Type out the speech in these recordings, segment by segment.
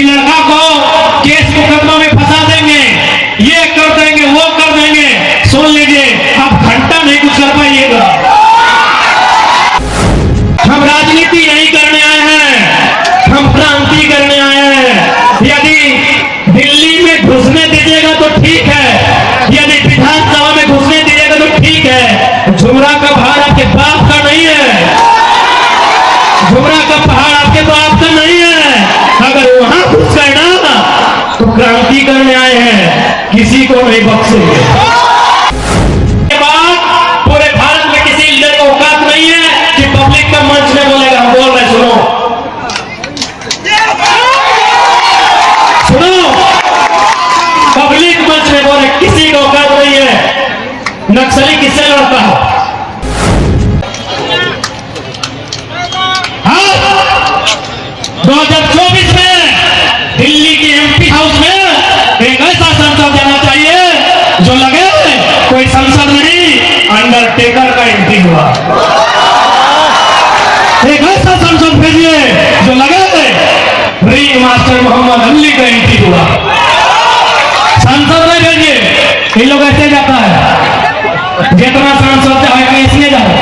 कि लड़का को केस मुकदमा में फंसा देंगे, ये कर देंगे, वो कर देंगे। सुन लीजिए, आप घंटा नहीं कुछ कर पाइएगा। हम राजनीति यही करने आए हैं, हम क्रांति करने आए हैं। यदि दिल्ली में घुसने दीजिएगा तो ठीक है, यदि विधानसभा में घुसने दीजिएगा तो ठीक है। झुमरा का पहाड़ आपके बाप का नहीं है, झुमरा का पहाड़ आपके बाप का नहीं है। अगर वहां घुस गए ना तो क्रांति करने आए हैं, किसी को नहीं बख्शेंगे। के बाद पूरे भारत में किसी लीडर को औकात नहीं है कि पब्लिक का मंच में बोलेगा। हम बोल रहे, सुनो सुनो, पब्लिक मंच में बोले, किसी को औकात नहीं है। नक्सली किससे लड़ता है? 2024 में दिल्ली की एमपी हाउस में एक ऐसा संसद जाना चाहिए जो लगे कोई संसद नहीं, अंडरटेकर का एंट्री हुआ। एक ऐसा संसद भेजिए जो लगे रिंग मास्टर मोहम्मद अली का एंट्री हुआ। संसद में भेजिए, ये लोग ऐसे जाता है, जितना सांसद जाए इसमें जाए,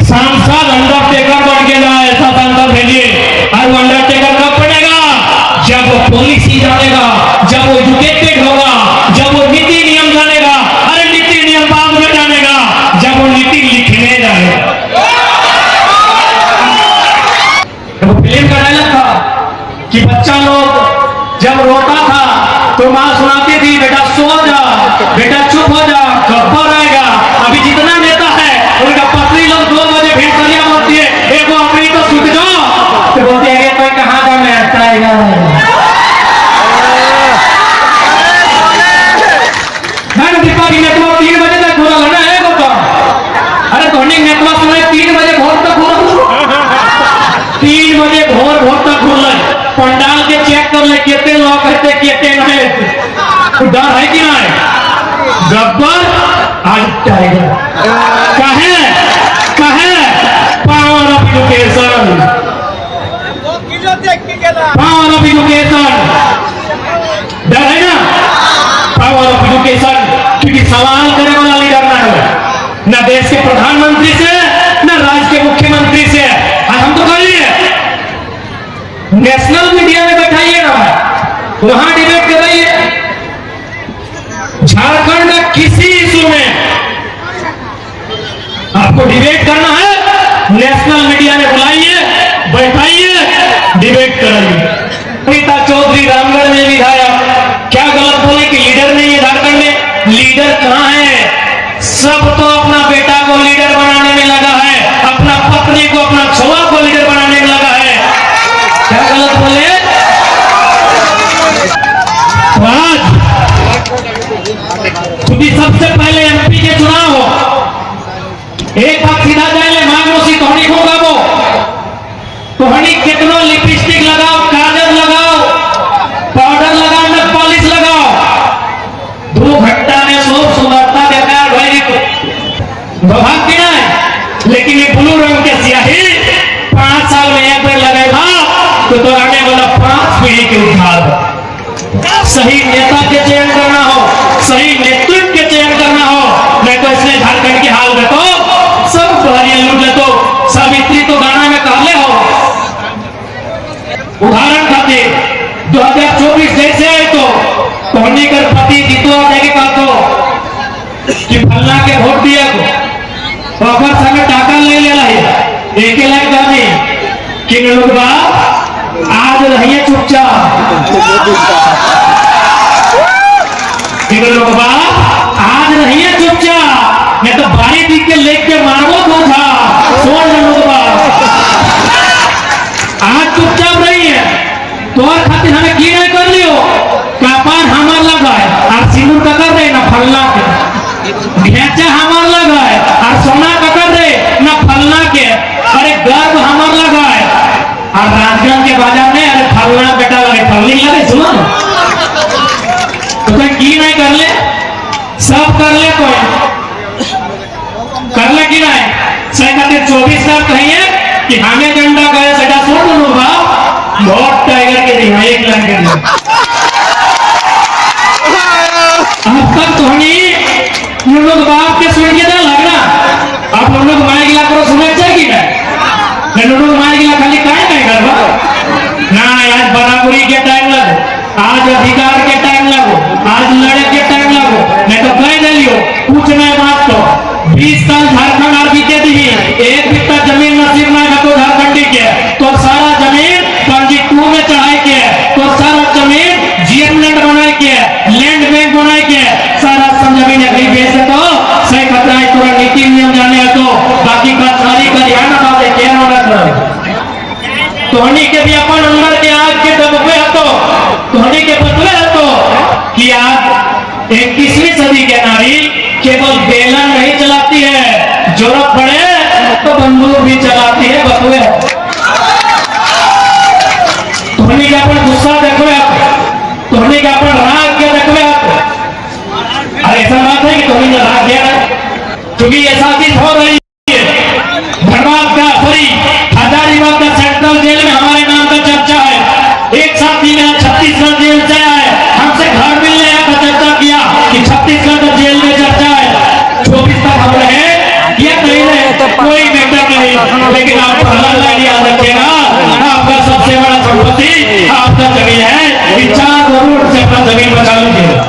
सांसद अंडरटेकर बन के जाए, ऐसा सांसद भेजिए। और वो अंडरटेकर कब बनेगा? जब वो पॉलिसी जानेगा, जब वो एजुकेटेड होगा, जब वो नीति नियम जानेगा। अरे नीति नियम बाद में जानेगा, जब वो नीति लिखने जाएगा। वो फिल्म का डायलॉग था कि बच्चा लोग जब रोता था तो माँ सुनाती थी, बेटा सो जा, बेटा चुप हो जा, गब्बर आएगा। अभी जितना नेता है उनका पत्नी लोग 2 बजे भेड़िया बोलती है, एक वो अपनी तो सुत जाओ, तो बोलते हैं कोई कहाँ जा मैं आएगा। दीपावली नेटवर्क 3 बजे तक पूरा लड़ा है तो। अरे धोनी नेटवर्क सुना 3 बजे भोर तक पूरा, 3 बजे भोर तक खुल रहे। पंडाल के चेक कर ले, कितने लोग कहते कितने नहीं, डर है कि नहीं? गब्बर आज टाइगर कहे power of education, power of education. डर है ना? पावर ऑफ एजुकेशन, क्योंकि सवाल करने वाला लीडर ना है, ना देश के प्रधानमंत्री से, ना राज्य के मुख्यमंत्री से। आज हम तो करिए नेशनल मीडिया में बैठाइए ना, वहां डिबेट कराइए। झारखंड में किसी इशू में आपको डिबेट करना है, नेशनल मीडिया में बुलाइए, बैठाइए, डिबेट कराइए। रीता चौधरी रामगढ़ में विधायक क्या गलत बोले कि लीडर नहीं है झारखंड में? लीडर कहां है? सब तो अपना बेटा को लीडर बनाने में लगा है, अपना पत्नी को, अपना छुआ को लीडर बनाने में लगा है। क्या गलत बोले? क्योंकि सबसे पहले एमपी के चुनाव हो, एक बात सीधा जाए मांगोसी तोहनी को गाबो, तोहनी कितनो लिपस्टिक लगाओ, काजल लगाओ, पाउडर लगाओ, नेल पॉलिश लगाओ, 2 घंटा में सब सुंदरता बेकार भाई भाग की नहीं। लेकिन ये ब्लू रंग के स्याही 5 साल में एक बार लगेगा तो आने वाला 5 पीढ़ी के उद्धार। सही नेता के चयन करना हो, सही नेतृत्व के चयन करना हो, मैं तो इसलिए झारखंड की हाल देखो, सब बहरिया लूट ले तो सावित्री तो गाना में कहले हो। उदाहरण खातिर 2024 जैसे आए तो धोनी कर पति जीतो जाके कहतो कि फल्ला के वोट दिया को ओकर संग टाका ले लेला है, एक लाख गाने कि लोग बा आज रहिए चुपचाप, लोग बा आज रहिए चुपचाप, मैं तो बारी दिख के लेके मारो तो था। सोच लोग बा आज चुपचाप रही है तो और खातिर हमें की नहीं कर लियो, कपार हमार लगा है और सिंदूर का कर रहे ना फलना के, घेचा हमार लगा है और सोना का कर रहे ना फलना के, अरे गर्व हमार लगा है और राजगंज के बाजार में अरे फलना बेटा लगे, फलनी लगे। सुनो तो कोई की नहीं कर ले, सब कर ले, कोई कर ले की नहीं। सही खातिर 24 साल कहिए कि हमें झंडा गए सेटा छोड़ दो बा, बहुत टाइगर के दिखा 1 लाख के दिखा। अब तक तो हम लोग बाप के सुन के लगना आप लोग मार गिला करो सुने चाहिए कि लोग मार गिला खाली काय काय करवा ना आज बराबरी के टाइम लगो आज अधिकार के टाइम लगो आज लड़े के टाइम लगो नहीं तो कह दिलियो पूछना बात तो 20 साल झारखंड और बीते दी एक बित्ता जमीन नसीब ना तो झारखंडी के तो सारा जमीन पंजी 2 में चढ़ाई के तो सारा जमीन जीएम लैंड बनाए के लैंड बैंक बनाए के सारा जमीन कहीं बेच तो सही खतरा है पूरा नीति नियम जाने तो बाकी का सारी का ध्यान ना दे के होना तो हनी के भी अपन अंदर के आग के दबे तो हनी के बतले तो कि आज 21वीं सदी के नारी केवल बेलन नहीं चलाती है जरूरत पड़े तो बंदूक भी चलाती है बतवे तो हनी का अपन गुस्सा देखो तो हनी का अपन राग के देखो और ऐसा बात है कि तुम्हें राग गया क्योंकि ऐसा चीज हो रही है धनबाद का सॉरी हजारीबाग का सेंट्रल जेल में हमारे नाम का चर्चा है एक साथी ने छत्तीसगढ़ जेल से आए हमसे घर मिलने आया था चर्चा किया कि छत्तीसगढ़ जेल में चर्चा है 24 तक हम रहे ये नहीं रहे कोई मैटर नहीं लेकिन आप पहला लाइन याद रखिएगा आपका सबसे बड़ा संपत्ति आपका जमीन है इन 4 करोड़ से अपना जमीन बचा लीजिएगा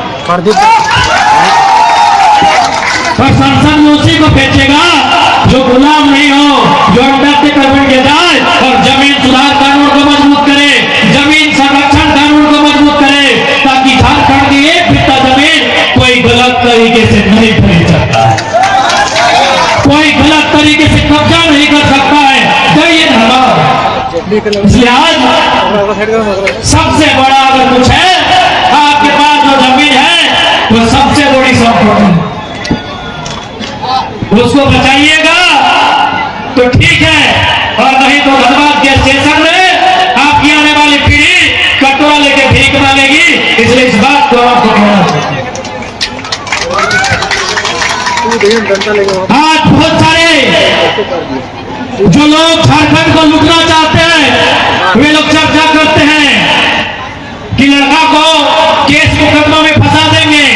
और संसद में उसी को बेचेगा जो गुलाम नहीं हो जो अंडरटेकर बन के जाए और जमीन सुधार कानून को मजबूत करे जमीन संरक्षण कानून को मजबूत करे ताकि झारखंड की एक बित्ता जमीन कोई गलत तरीके से नहीं खरीद सकता है कोई गलत तरीके से कब्जा नहीं कर सकता है तो ये धर्म इसलिए आज सबसे बड़ा अगर कुछ है आपके पास जो जमीन है वो सबसे बड़ी संपत्ति उसको बचाइएगा तो ठीक है और नहीं तो धनबाद के स्टेशन में आपकी आने वाली पीढ़ी कटोरा लेके भीख मांगेगी इसलिए इस बात को आपको कहना चाहिए आज बहुत सारे जो लोग झारखंड को लूटना चाहते हैं वे लोग चर्चा करते हैं कि लड़का को केस मुकदमा में फंसा देंगे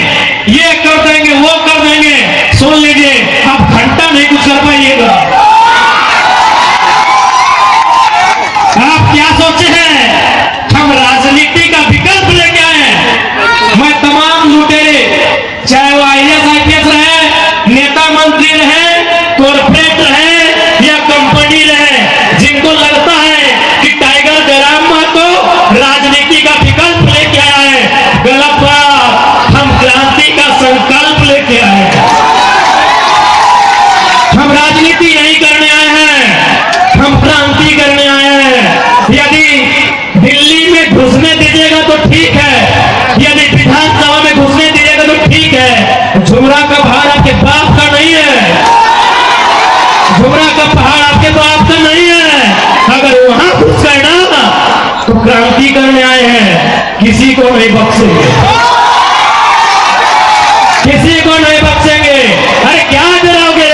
ये कर देंगे वो कर देंगे सुन लीजिए आप घंटा नहीं कुछ कर पाइएगा आप क्या सोचे हैं हम राजनीति का विकल्प लेके आए मैं तमाम लुटेरे चाहे वो IAS IPS रहे नेता मंत्री रहे कॉर्पोरेट रहे या कंपनी रहे जिनको लगता है कि टाइगर जयराम महतो राजनीति का विकल्प लेके आया है गलत बात हम क्रांति का संकल्प लेके आए हम राजनीति नहीं करने आए हैं हम क्रांति करने आए हैं यदि दिल्ली में घुसने दीजिएगा तो ठीक है यदि विधानसभा में घुसने दीजिएगा तो ठीक है झुमरा का पहाड़ आपके बाप का नहीं है झुमरा का पहाड़ आपके बाप का नहीं है अगर वहां घुस गए ना तो क्रांति करने आए हैं किसी को नहीं बख्शेंगे किसी को नहीं बख्शेंगे अरे क्या डराओगे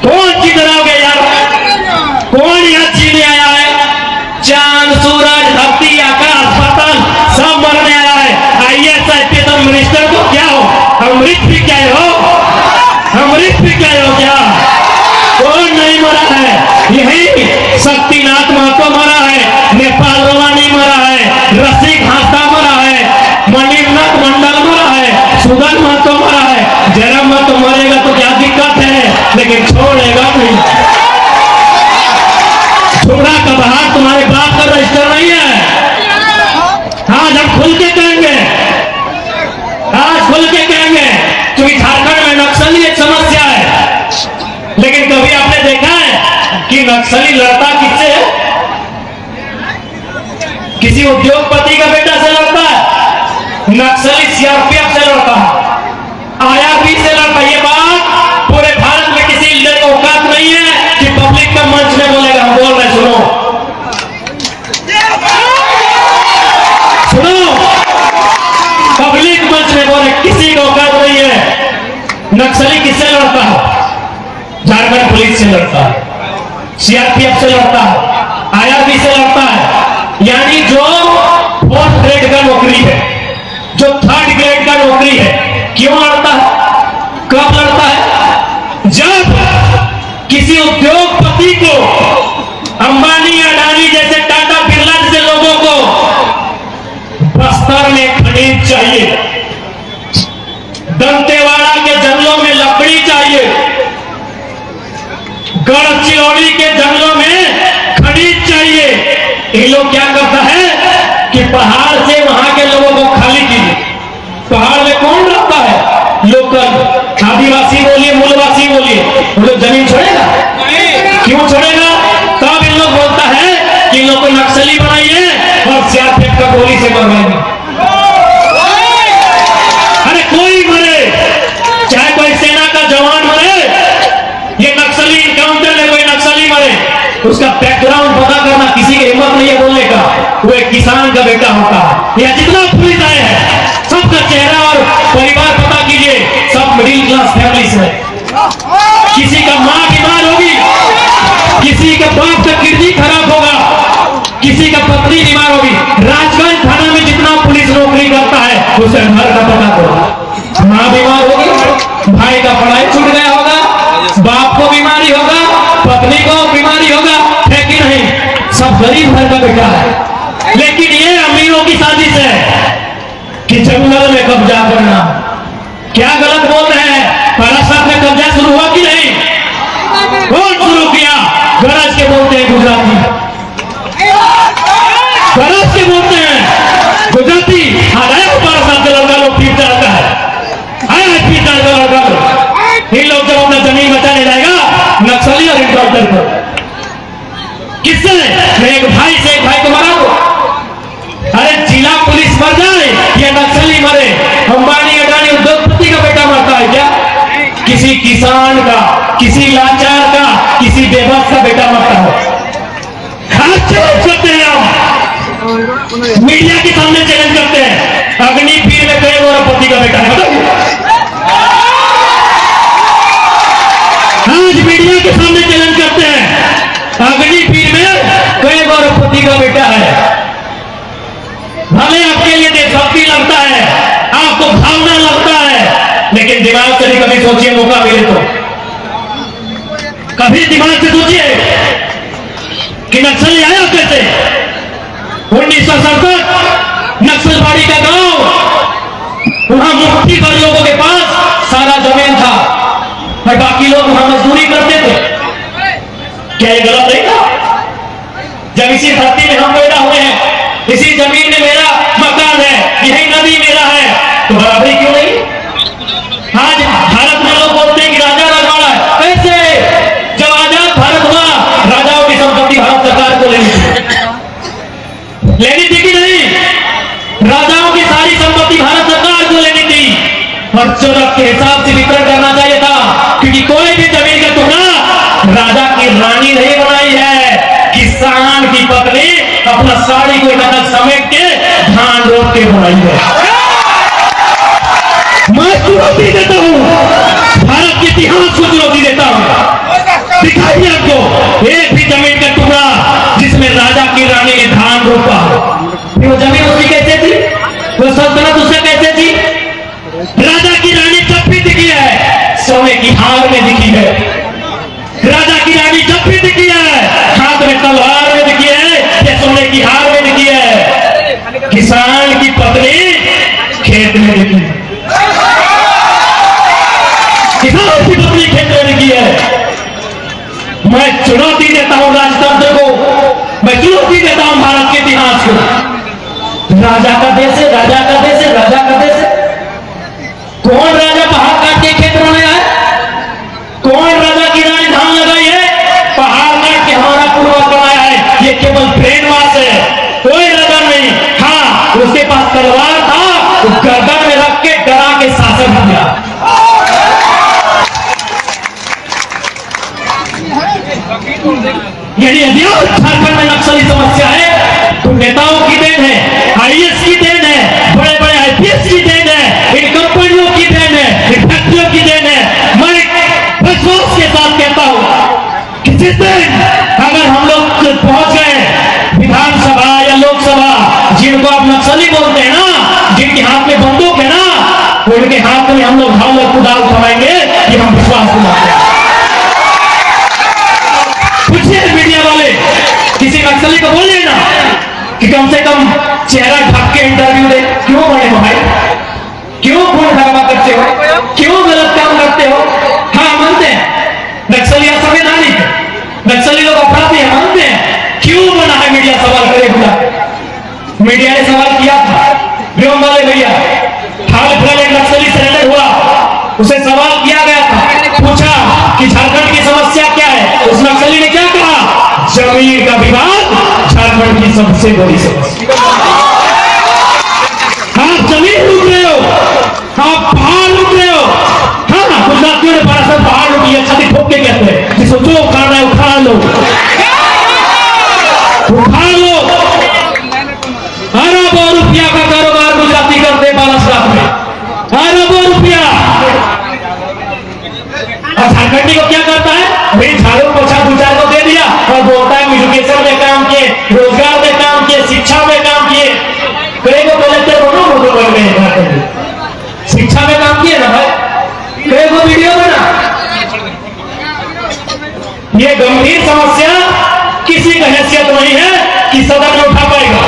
कौन सी डराओगे यार कौन यहाँ चीने आया है चांद सूरज धरती आकाश पाताल सब मरने आया है IAS IPS मिनिस्टर को क्या हो अमृत भी क्या हो अमृत भी क्या हो क्या कौन नहीं मरा है यही शक्तिनाथ महतो मरा है नेपाल रवानी मरा है रसिक हास्ता मरा है मणिनाथ मंडल मरा है सुगन महतो मरा है जयराम महतो मरेगा तो क्या दिक्कत है लेकिन छोड़ेगा नहीं छोड़ा का बाहर तुम्हारे बाप का रजिस्टर नहीं है आज हम खुल के कहेंगे आज खुल के कहेंगे क्योंकि झारखंड में नक्सली एक समस्या है लेकिन कभी आपने देखा है कि नक्सली लड़ता किससे है किसी उद्योगपति का बेटा से लड़ता है नक्सली CRPF से लड़ता है IRP से लड़ता है ये बात पूरे भारत में किसी लीडर को औकात नहीं है कि पब्लिक का मंच में बोलेगा हम बोल रहे सुनो पब्लिक मंच में बोले किसी को औकात नहीं है नक्सली किससे लड़ता है झारखंड पुलिस से लड़ता है CRPF से लड़ता है IRB से लड़ता है, यानी जो 4th ग्रेड का नौकरी है, जो 3rd ग्रेड का नौकरी है। क्यों लड़ता है, कब लड़ता है? जब किसी उद्योगपति को, अंबानी अडानी जैसे, टाटा बिरला जैसे लोगों को बस्तर में खनिज चाहिए, दंतेवाड़ा के जंगलों में लकड़ी चाहिए, गढ़चिरौली के जंगलों में खनिज चाहिए। ये लोग क्या करता है कि पहाड़ से वहां के लोगों को खाली कीजिए। पहाड़ में कौन रहता है? लोकल आदिवासी बोलिए, मूलवासी बोलिए, वो लोग जमीन छोड़ेगा? क्यों छोड़ेगा? तब इन लोग बोलता है कि इन लोग को नक्सली बनाइए और सीआरपीएफ का गोली से मरवाएंगे। अरे कोई मरे, चाहे कोई सेना का जवान मरे, ये नक्सली इनकाउंटर में कोई नक्सली मरे, उसका बैकग्राउंड पता करना किसी की हिम्मत नहीं है बोलने का। वो एक किसान का बेटा होता है, या जितना पुलिस आए हैं सबका चेहरा और परिवार पता कीजिए, सब मिडिल क्लास फैमिली से। किसी का मां बीमार होगी, किसी का बाप का किडनी खराब होगा, किसी का पत्नी बीमार होगी। राजगंज थाना में जितना पुलिस नौकरी करता है उसे घर का पता करो। मां बीमार होगी, भाई का पढ़ाई छूट गया होगा, बाप को बीमारी होगा, पत्नी को बीमारी होगा, है कि नहीं? सब गरीब घर का बेटा है। लेकिन ये अमीरों की साजिश है कि जंगल में कब्जा करना। क्या गलत बोल रहे हैं? पारासात में कब्जा शुरू हुआ कि नहीं? कौन शुरू किया? गरज के बोलते हैं गुजराती, गरज के बोलते हैं गुजराती। आया पारासात का लड़का लोग फिर चलता है, आया फिर चलता लड़का लोग। इन लोग जब अपना जमीन बचाने जाएगा नक्सली और इनकाउंटर पर, किससे? एक भाई से एक भाई को मारा दो। अरे जिला पुलिस मर जाए या नक्सली मरे, अंबानी अडानी उद्योगपति का बेटा मरता है क्या? किसी किसान का, किसी लाचार का, किसी बेबस का बेटा मरता है। खास चैलेंज करते हैं हम, मीडिया के सामने चैलेंज करते हैं, अग्निपीर में कई गौरवपति का बेटा है, बताइए। आज मीडिया के सामने चैलेंज करते हैं, अग्निपीर में कई गौरवपति का बेटा है। भले आपके लिए देशभक्ति लगता है, आपको भावना लगता है, लेकिन दिमाग से कभी सोचिए, मौका मिले तो कभी दिमाग से सोचिए कि नक्सली आया कैसे। 1967 नक्सलबाड़ी का गांव, वहां मुट्ठी भर लोगों के पास सारा जमीन था और बाकी लोग वहां मजदूरी करते थे। क्या ये गलत नहीं था? जब इसी धरती में हम पैदा हुए हैं, इसी जमीन में मेरा मकान है, यही नदी मेरा है, तो बराबरी क्यों नहीं? आज भारत में लोग बोलते हैं कि राजा रजवाड़ा है। कैसे? जब आजाद भारत हुआ, राजाओं की संपत्ति भारत सरकार को लेनी थी कि नहीं? राजाओं की सारी संपत्ति भारत सरकार को लेनी थी और चुनाव के हिसाब से वितरण करना चाहिए था, क्योंकि कोई भी जमीन का टुकड़ा राजा की रानी नहीं बनाई है, किसान की पत्नी अपना साड़ी को नकल समेट के धान रोप के बनाई है। मैं चुनौती देता हूं, भारत के इतिहास को चुनौती देता हूं। दिखाइए आपको एक भी जमीन का टुकड़ा जिसमें राजा की रानी ने धान रोपा। वो जमीन उसकी कैसे थी? वो सल्तनत उससे कैसे थी? राजा की रानी जब भी दिखी है सोने की हार में दिखी है। राजा की रानी जब भी दिखी है हाथ में तलवार में दिखी है या सोने की हार में दिखी है। किसान की पत्नी खेत में दिखी है, किसान की पत्नी खेत में दिखी है। मैं चुनौती देता हूं राजतंत्र को, मैं चुनौती देता हूं भारत के इतिहास को। राजा का देश है, राजा का देश है, राजा का देश है। कौन राजा पहाड़ काट के खेत बनाने आए? कौन राजा की रानी धान लगाई है? पहाड़ काट के हमारा पूर्वज बनाया है। ये केवल ब्रेन वॉश है, कोई राजा नहीं। हाँ, उसके पास तलवार था, वो गर्दन में रख के डरा के शासन किया। यदि झारखंड में नक्सली समस्या है तो नेताओं की देन है, आईएएस की देन है, बड़े बड़े आईपीएस की देन है, इन कंपनियों की देन है, इन फैक्ट्रियों की देन है। मैं विश्वास के साथ कहता हूं कि जिस दिन अगर हम लोग पहुंच गए नक्सली बोलते हैं ना, जिनके हाथ में बंदूक है ना, उनके हाथ में हम लोग ढाल और कुदाल उठाएंगे, ये हम विश्वास दिलाते हैं। पूछिए मीडिया वाले, किसी नक्सली को बोलिए ना कि कम से कम चेहरा ढक के इंटरव्यू दे। क्यों बने हो भाई, क्यों खून खराबा करते हो, क्यों गलत काम करते हो? हाँ मानते हैं नक्सली असंवैधानिक, नक्सली लोग अपराधी है, मानते हैं। क्यों बना है मीडिया सवाल करे हुआ? मीडिया ने सवाल किया था, व्योम वाले भैया, हाल फिलहाल एक नक्सली सरेंडर हुआ, उसे सवाल किया गया था, पूछा कि झारखंड की समस्या क्या है? उस नक्सली ने क्या कहा? जमीन का विवाद झारखंड की सबसे बड़ी समस्या। आप जमीन लूट रहे हो, आप पहाड़ लूट रहे हो। हाँ, गुजरातियों ने बड़ा सा पहाड़ लूट लिया, छाती ठोक के कहते हैं, जिसको जो उखाड़ना है उखाड़ लो, उखाड़ लो। अरबों रुपया का कारोबार गुजराती करते बालासरात में, अरबों रुपया। और झारखंडी को क्या करता है? भाई झाड़ू पोछा दो चार को दे दिया और बोलता है एजुकेशन में काम किए, रोजगार में काम किए, शिक्षा में काम किए। कई को कलेक्टर बनो, वो बन गए, शिक्षा में काम किए ना भाई, कई को वीडियो बना। ये गंभीर समस्या किसी का हैसियत नहीं है कि सदन में उठा पाएगा।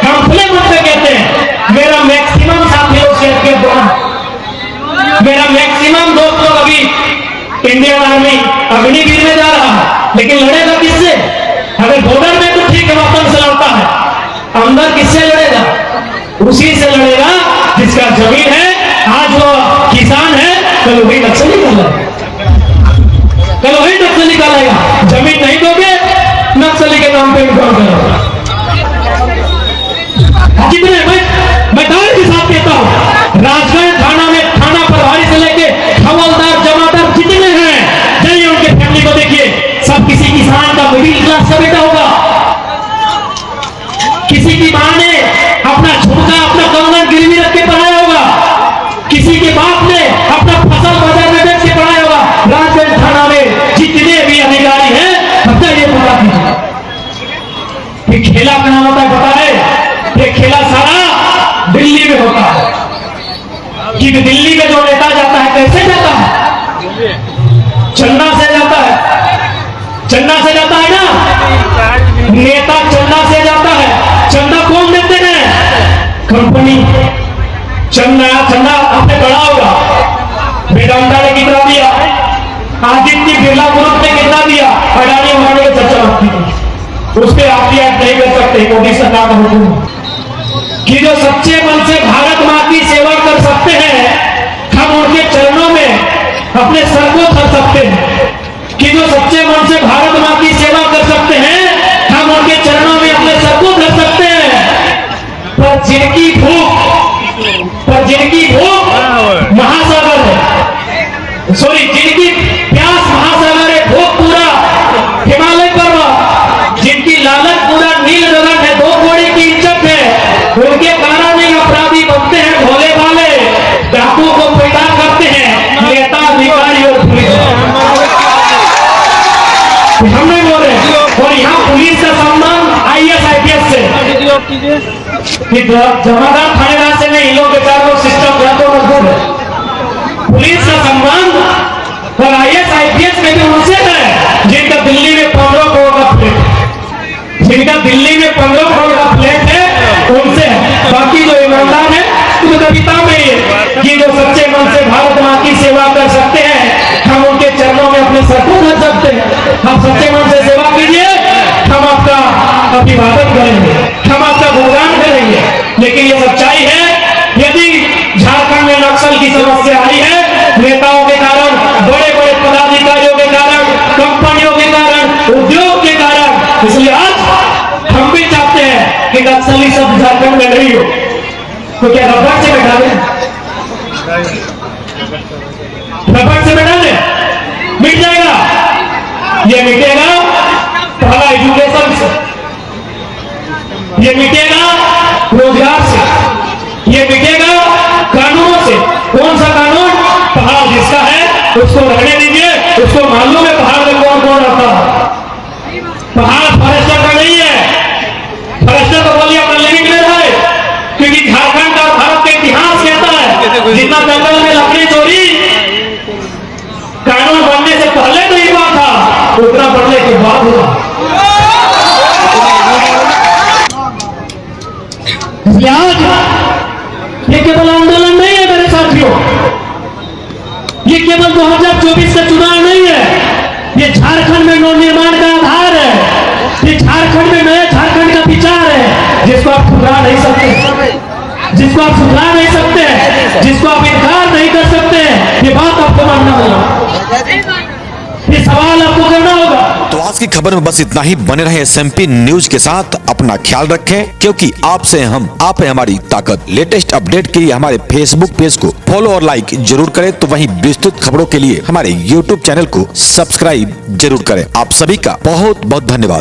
हम खुले मन से कहते हैं, मेरा मैक्सिमम साथियों से मेरा मैक्सिमम दोस्त लोग अभी इंडियन आर्मी अग्निवीर में जा रहा है, लेकिन लड़ेगा किससे? अगर बॉर्डर में तो ठीक है, वतन से लड़ता है, अंदर किससे लड़ेगा? उसी से लड़ेगा जिसका जमीन है। आज वो किसान है, कल वही नक्सली निकालेगा, कल वही नक्सली निकालेगा। जमीन नहीं दोगे, नक्सली के नाम पे इन्फॉर्म करो। कितने मैं दावे के साथ कहता हूं, राजगढ़ थाना में थाना प्रभारी से लेके हवलदार जमादार जितने हैं, जाइए उनके फैमिली को देखिए, सब किसी किसान का मिडिल क्लास का बेटा होगा। किसी की मां ने अपना झुमका अपना कंगन गिरवी रख के पढ़ाया होगा, किसी के बाप ने अपना फसल बाजार में बेच के पढ़ाया होगा। राजगंज थाना में जितने भी अधिकारी हैं, सबका ये पता कीजिए। खेला कहां होता है पता है? ये खेला सारा दिल्ली में होता है। कि दिल्ली में जो नेता जाता है कैसे जाता है? चन्ना से जाता है, चन्ना से जाता है ना, नेता चन्ना से जाता है। चंदा कौन देते हैं? कंपनी। चंदा आपने पढ़ा होगा, वेदांता ने कितना दिया, आदित्य बिरला ग्रुप ने कितना दिया, अडानी अम्बानी की चर्चा होती थी, उस पर आप नहीं कर सकते, मोदी सरकार का हुक्म कि जो सच्चे मन से भारत मां की सेवा कर सकते हैं, हम उनके चरणों में अपने सर को धर सकते हैं। कि जो सच्चे मन से भारत मां की सेवा कर सकते हैं, हम उनके चरणों में अपने सर को धर सकते हैं। पर जिनकी भूख महासागर है, सॉरी जिनकी प्यास महासागर है, भूख पूरा हिमालय पर्वत, जिनकी लालच पूरा नील गगन है, 2 कोड़ी की इज्जत है, उनके कारण ही अपराधी बनते हैं, भोले भाले डाकू को पैदा करते हैं नेता अधिकारी और पुलिस। हम नहीं बोल रहे। और यहाँ पुलिस का सम्मान IAS IPS से, जमादार थानेदार से नहीं, लोग बेचार लोग सिस्टम मजबूत है। पुलिस का सम्मान और IAS IPS में भी उनसे है जिनका दिल्ली में 15 करोड़ का फ्लैट, जिनका दिल्ली में 15 करोड़ का फ्लैट है, उनसे है। बाकी जो ईमानदार है, तो कविता में कि जो सच्चे मन से भारत मां की सेवा कर सकते हैं, हम उनके चरणों में अपने सर को धर सकते हैं। हम सच्चे मन से सेवा कीजिए, हम आपका अभिवादन करेंगे, हम आपका गुणगान करेंगे। लेकिन ये सच्चाई है, यदि झारखंड में नक्सल की समस्या आई है, नेताओं के कारण, बड़े बड़े पदाधिकारियों के कारण, कंपनियों के कारण, उद्योग के कारण, इसलिए आज हम भी चाहते हैं कि नक्सली शब्द झारखंड में नहीं हो। तो क्या रबड़ से बैठा दें? रबड़ से बैठा दें? मिट जाएगा। ये मिटेगा पहला एजुकेशन से, ये मिटेगा रोजगार से, ये मिटेगा कानूनों से। कौन सा कानून? पहाड़ जिसका है उसको रहने दीजिए, उसको मालूम है पहाड़ में कौन कौन रहता है। पहाड़ फॉरेस्टर का नहीं है, फॉरेस्टर तो बोलिए अपना लिमिट में रहे, क्योंकि इसलिए आज ये केवल आंदोलन नहीं है मेरे साथियों, ये केवल 2024 का चुनाव नहीं है, ये झारखंड में नवनिर्माण का आधार है, ये झारखंड में नए झारखंड का विचार है, जिसको आप ठुकरा नहीं सकते, जिसको आप सुधरा नहीं सकते, जिसको आप इनकार नहीं कर सकते। ये बात आपको मानना होगा, ये सवाल आपको करना होगा। तो आज की खबर में बस इतना ही। बने रहे SMP न्यूज के साथ, अपना ख्याल रखें, क्योंकि आपसे हम, आप है हमारी ताकत। लेटेस्ट अपडेट के लिए हमारे फेसबुक पेज को फॉलो और लाइक जरूर करें, तो वहीं विस्तृत खबरों के लिए हमारे YouTube चैनल को सब्सक्राइब जरूर करें। आप सभी का बहुत बहुत धन्यवाद।